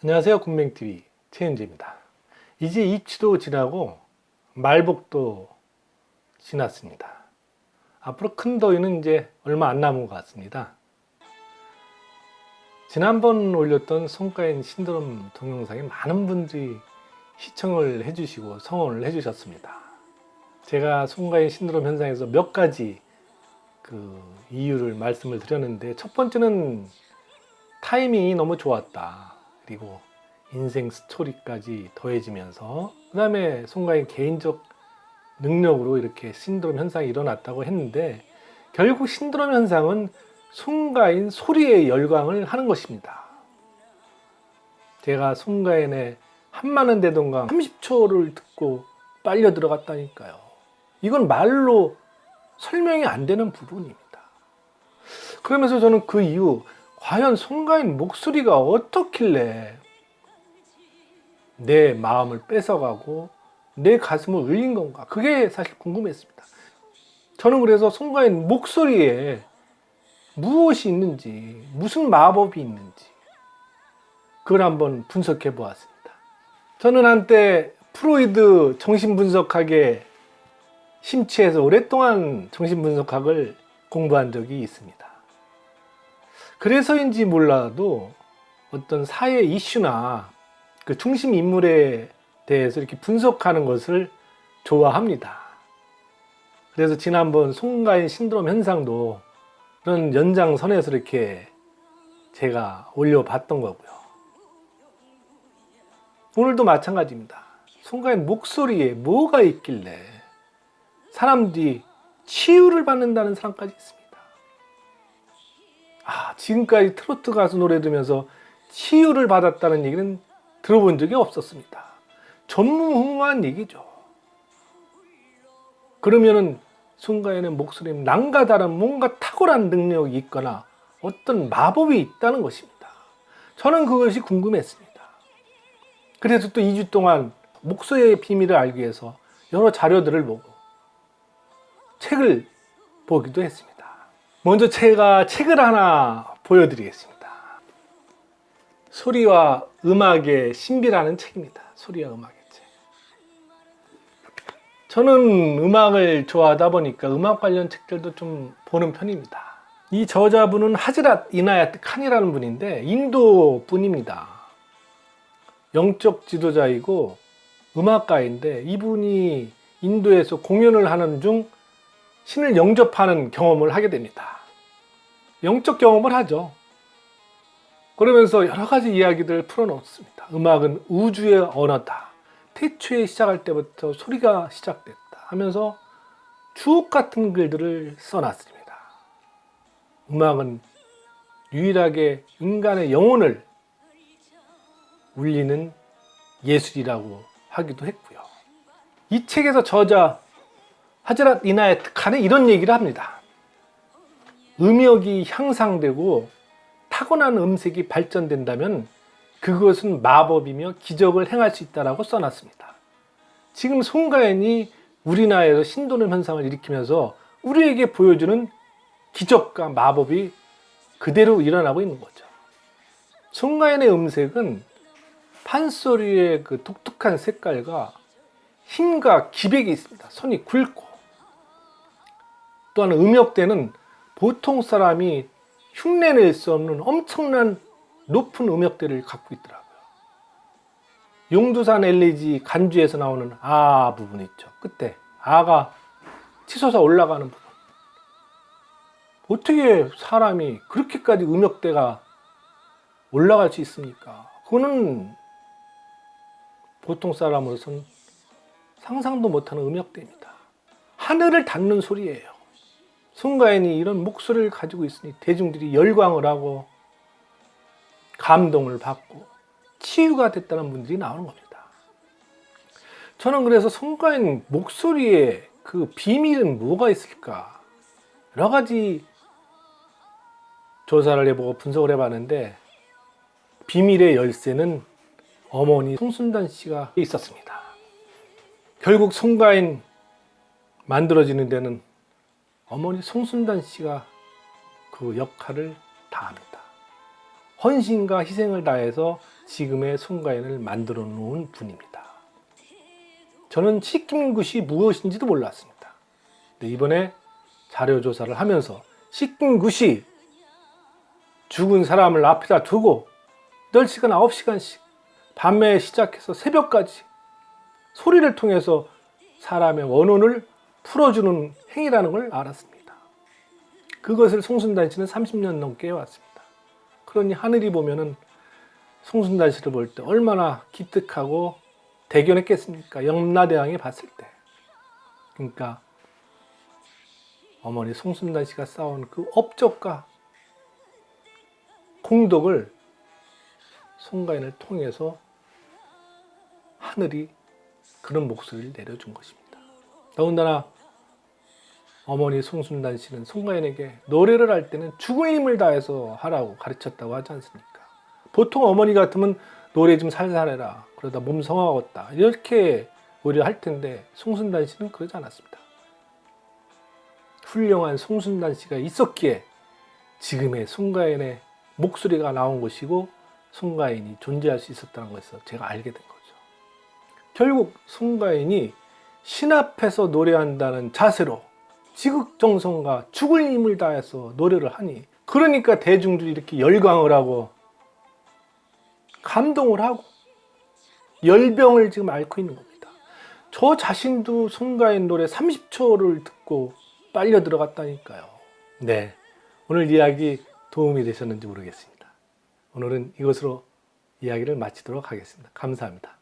안녕하세요. 군뱅TV 최은재입니다. 이제 입추도 지나고 말복도 지났습니다. 앞으로 큰 더위는 이제 얼마 안 남은 것 같습니다. 지난번 올렸던 송가인 신드롬 동영상에 많은 분들이 시청을 해주시고 성원을 해주셨습니다. 제가 송가인 신드롬 현상에서 몇 가지 이유를 말씀을 드렸는데, 첫 번째는 타이밍이 너무 좋았다. 그리고 인생 스토리까지 더해지면서, 그 다음에 송가인 개인적 능력으로 이렇게 신드롬 현상이 일어났다고 했는데, 결국 신드롬 현상은 송가인 소리에 열광을 하는 것입니다. 제가 송가인의 한마는 대동강 30초를 듣고 빨려 들어갔다니까요. 이건 말로 설명이 안 되는 부분입니다. 그러면서 저는 그 이후 과연 송가인 목소리가 어떻길래 내 마음을 뺏어가고 내 가슴을 울린 건가? 그게 사실 궁금했습니다. 저는 그래서 송가인 목소리에 무엇이 있는지, 무슨 마법이 있는지 그걸 한번 분석해 보았습니다. 저는 한때 프로이드 정신분석학에 심취해서 오랫동안 정신분석학을 공부한 적이 있습니다. 그래서인지 몰라도 어떤 사회 이슈나 그 중심 인물에 대해서 이렇게 분석하는 것을 좋아합니다. 그래서 지난번 송가인 신드롬 현상도 그런 연장선에서 이렇게 제가 올려봤던 거고요. 오늘도 마찬가지입니다. 송가인 목소리에 뭐가 있길래 사람들이 치유를 받는다는 사람까지 있습니다. 지금까지 트로트 가수 노래 들으면서 치유를 받았다는 얘기는 들어본 적이 없었습니다. 전무후무한 얘기죠. 그러면은 송가인의 목소리에 남과 다른 뭔가 탁월한 능력이 있거나 어떤 마법이 있다는 것입니다. 저는 그것이 궁금했습니다. 그래서 또 2주 동안 목소리의 비밀을 알기 위해서 여러 자료들을 보고 책을 보기도 했습니다. 먼저 제가 책을 하나 보여드리겠습니다. 소리와 음악의 신비라는 책입니다. 소리와 음악의 책. 저는 음악을 좋아하다 보니까 음악 관련 책들도 좀 보는 편입니다. 이 저자분은 하즈랏 이나야트 칸이라는 분인데 인도 분입니다. 영적 지도자이고 음악가인데, 이분이 인도에서 공연을 하는 중 신을 영접하는 경험을 하게 됩니다. 영적 경험을 하죠. 그러면서 여러 가지 이야기들을 풀어놓습니다. 음악은 우주의 언어다. 태초에 시작할 때부터 소리가 시작됐다 하면서 주옥 같은 글들을 써놨습니다. 음악은 유일하게 인간의 영혼을 울리는 예술이라고 하기도 했고요. 이 책에서 저자 하즈랏 이나야트 칸은 이런 얘기를 합니다. 음역이 향상되고 타고난 음색이 발전된다면 그것은 마법이며 기적을 행할 수 있다고 써놨습니다. 지금 송가인이 우리나라에서 신도는 현상을 일으키면서 우리에게 보여주는 기적과 마법이 그대로 일어나고 있는 거죠. 송가인의 음색은 판소리의 그 독특한 색깔과 힘과 기백이 있습니다. 손이 굵고, 또한 음역대는 보통 사람이 흉내낼 수 없는 엄청난 높은 음역대를 갖고 있더라고요. 용두산 엘리지 간주에서 나오는 아 부분 있죠. 끝에 아가 치솟아 올라가는 부분. 어떻게 사람이 그렇게까지 음역대가 올라갈 수 있습니까? 그거는 보통 사람으로서는 상상도 못하는 음역대입니다. 하늘을 닿는 소리예요. 송가인이 이런 목소리를 가지고 있으니 대중들이 열광을 하고 감동을 받고 치유가 됐다는 분들이 나오는 겁니다. 저는 그래서 송가인 목소리에 그 비밀은 뭐가 있을까? 여러 가지 조사를 해보고 분석을 해봤는데, 비밀의 열쇠는 어머니 송순단 씨가 있었습니다. 결국 송가인 만들어지는 데는 어머니 송순단 씨가 그 역할을 다합니다. 헌신과 희생을 다해서 지금의 송가인을 만들어 놓은 분입니다. 저는 식김굿이 무엇인지도 몰랐습니다. 근데 이번에 자료 조사를 하면서 식김굿이 죽은 사람을 앞에다 두고 8시간, 9시간씩 밤에 시작해서 새벽까지 소리를 통해서 사람의 원혼을 풀어주는 행위라는 걸 알았습니다. 그것을 송순단 씨는 30년 넘게 해왔습니다. 그러니 하늘이 보면은 송순단 씨를 볼 때 얼마나 기특하고 대견했겠습니까? 염라대왕이 봤을 때. 그러니까 어머니 송순단 씨가 쌓은 그 업적과 공덕을 송가인을 통해서 하늘이 그런 목소리를 내려준 것입니다. 더군다나 어머니 송순단 씨는 송가인에게 노래를 할 때는 죽을 힘을 다해서 하라고 가르쳤다고 하지 않습니까? 보통 어머니 같으면 노래 좀 살살 해라, 그러다 몸 성하겠다, 이렇게 오히려 할 텐데 송순단 씨는 그러지 않았습니다. 훌륭한 송순단 씨가 있었기에 지금의 송가인의 목소리가 나온 것이고 송가인이 존재할 수 있었다는 것을 제가 알게 된 거죠. 결국 송가인이 신 앞에서 노래한다는 자세로 지극정성과 죽을 힘을 다해서 노래를 하니, 그러니까 대중들이 이렇게 열광을 하고 감동을 하고 열병을 지금 앓고 있는 겁니다. 저 자신도 송가인 노래 30초를 듣고 빨려 들어갔다니까요. 네, 오늘 이야기 도움이 되셨는지 모르겠습니다. 오늘은 이것으로 이야기를 마치도록 하겠습니다. 감사합니다.